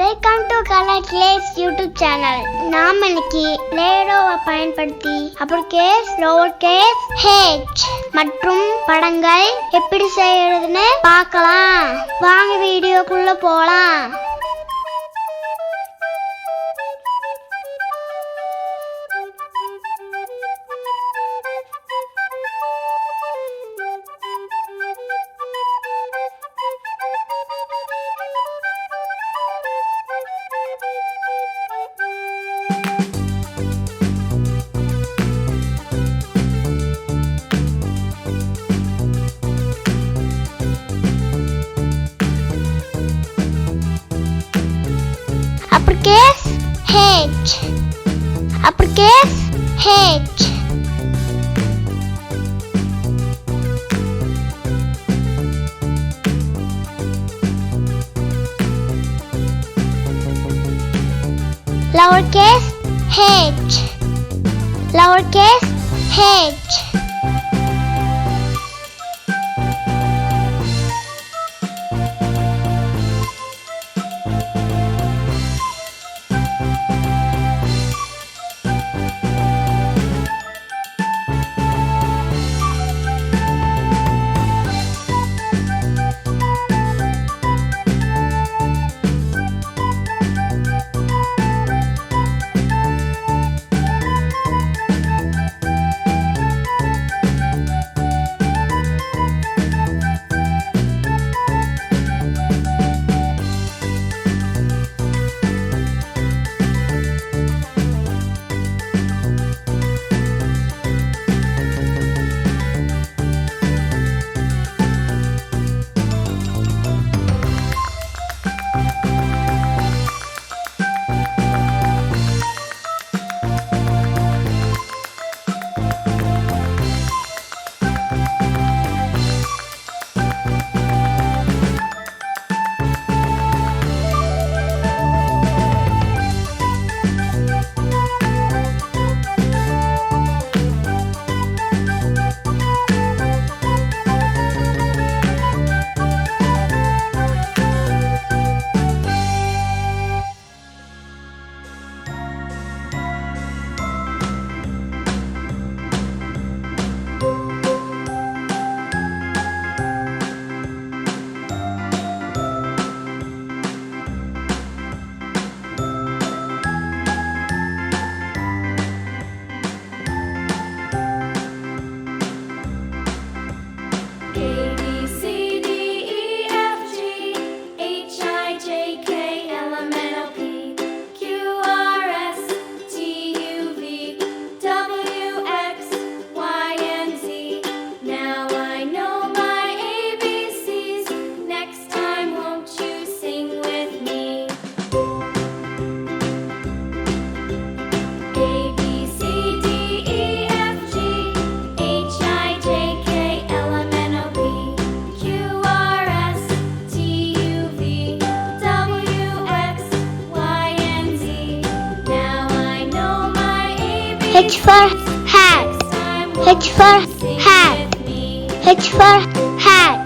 Welcome to colours YouTube channel. நாம் இன்னைக்கு லேடோவை பயன்படுத்தி அப்பர்கேஸ், லோவர்கேஸ், ஹெச் மற்றும் படங்கள் எப்படி செய்யறதுன்னு பார்க்கலாம். வாங்க வீடியோக்குள்ள போலாம். Uppercase H, Uppercase H, Lowercase H, Lowercase H. H for hat, H for hat, H for hat.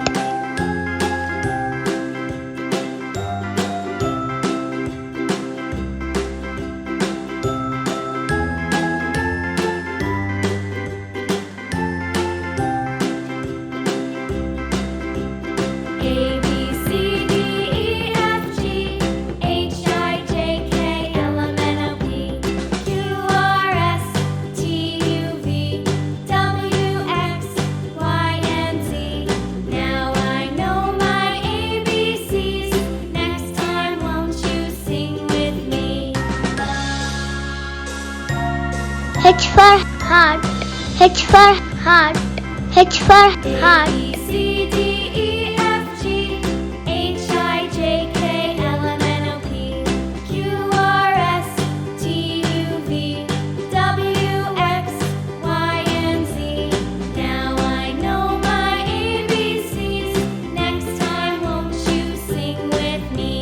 H for heart, H for heart, H for heart. A, B, C, D, E, F, G, H, I, J, K, L, M, N, O, P, Q, R, S, T, U, V, W, X, Y, and Z. Now I know my ABCs. Next time won't you sing with me?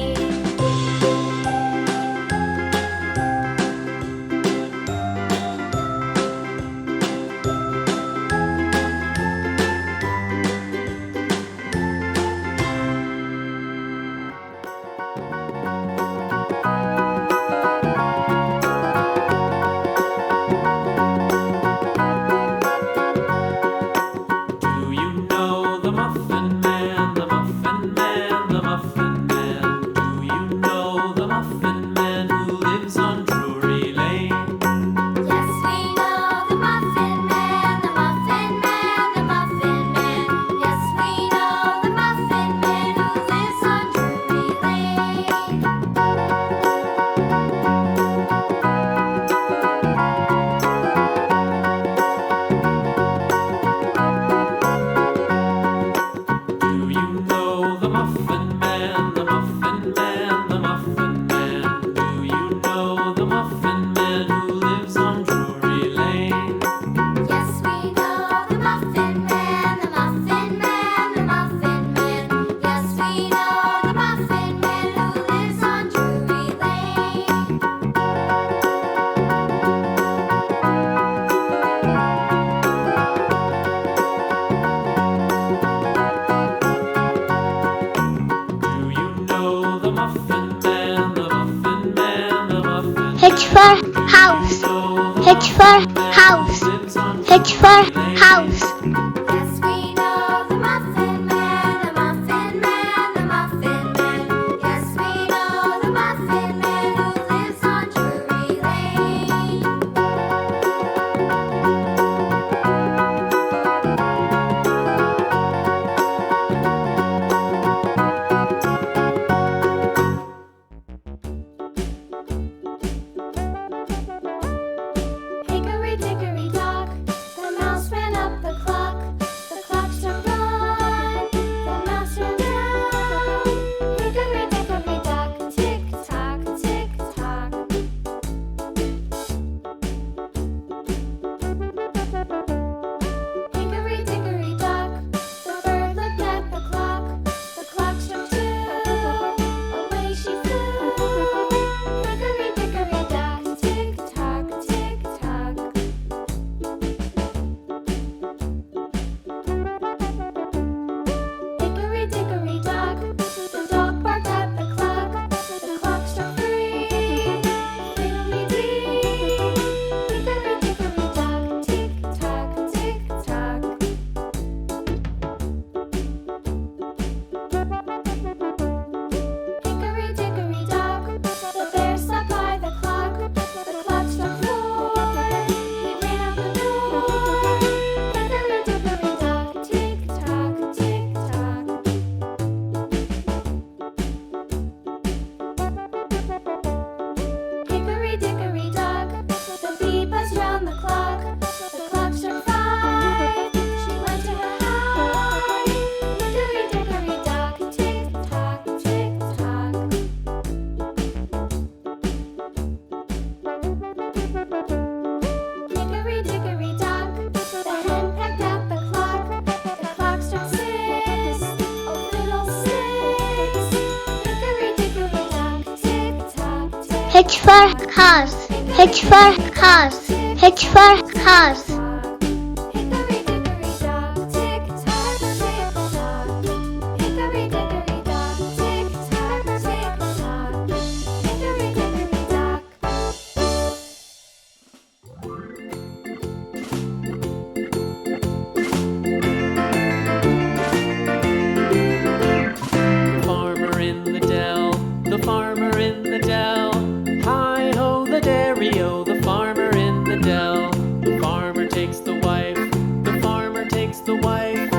for house. H for house. H for house. Yes, we know the Muffin Man, the Muffin Man, the Muffin Man. Yes, we know the Muffin Man who lives on Drury Lane. Hickory dickory dock, the mouse ran up the clock. The clock struck one, the mouse ran down. Hickory dickory dock, tick tock, tick tock. Hickory dickory dock, the bird looked at the clock. The clock struck two, away she flew. Hickory dickory dock, tick tock, tick tock. Hickory dickory dock, the dog barked at the clock. The clock struck three, fiddly-dee. Hickory dickory dock, tick tock, tick tock. Hickory dickory dock, the bear sat by the clock. The clock struck four, he ran out the door. Hickory dickory dock, tick tock, tick tock. Hickory dickory dock, the bee buzzed round the clock. The clock struck five, she went to her hive. Hickory dickory dock, tick tock, tick tock. Hickory dickory dock, the hen pecked at the clock. The clock struck six, oh fiddlesticks. Hickory dickory dock, tick tock, tick H for horse. H for horse. H for horse. Hickory dickory dock, tick tock, tick tock. Hickory dickory dock, tick tock, tick tock. Hickory dickory dock. The farmer in the dell, the farmer in the dell. Hi-ho, the dairy-o, the farmer in the dell. The farmer takes the wife, the farmer takes the wife.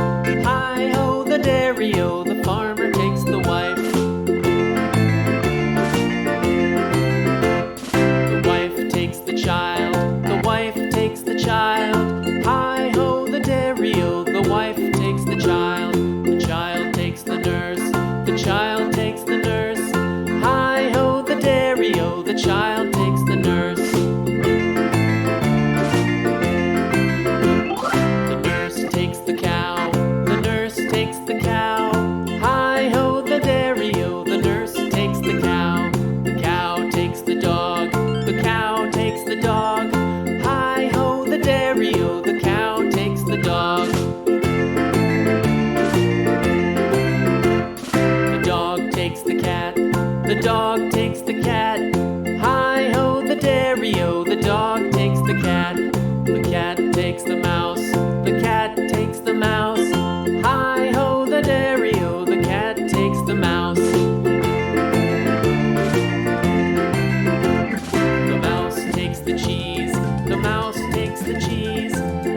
Hi-ho, the dairy-o, the farmer takes the wife. The wife takes the child, the wife takes the child. Hi-ho, the dairy-o, the wife takes the child. The child takes the nurse, the child takes the nurse. Hi-ho, the dairy-o, the child takes the nurse. The nurse takes the cow, the nurse takes the cow. Hi-ho, the dairy-o, the nurse takes the cow. The cow takes the dog, the cow takes the dog. Hi-ho, the dairy-o, the cow takes the dog. The dog takes the cat, the dog takes the cat. Hi-ho, the dairy-o, the dog takes the cat. The cat takes the mouse, the cat takes the mouse. Hi-ho, the dairy-o, the cat takes the mouse. The mouse takes the cheese, the mouse takes the cheese.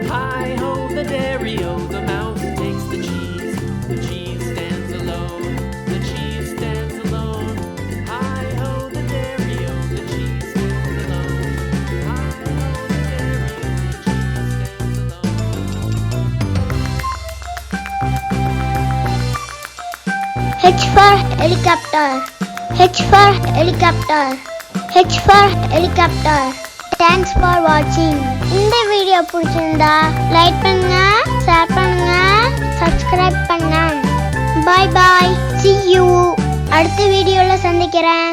Hi-ho, the dairy-o, the mouse takes the cheese. The cheese stands alone, the cheese stands alone. Hi-ho, the dairy-o, the cheese stands alone. Hi-ho, the dairy-o, the cheese stands alone. H for helicopter. H for helicopter. H for helicopter. Thanks for watching. இந்த video பிடிச்சிருந்தா like பண்ணுங்க, share பண்ணுங்க, subscribe பண்ணுங்க. Bye bye. See you. அடுத்த வீடியோல சந்திக்கிறேன்.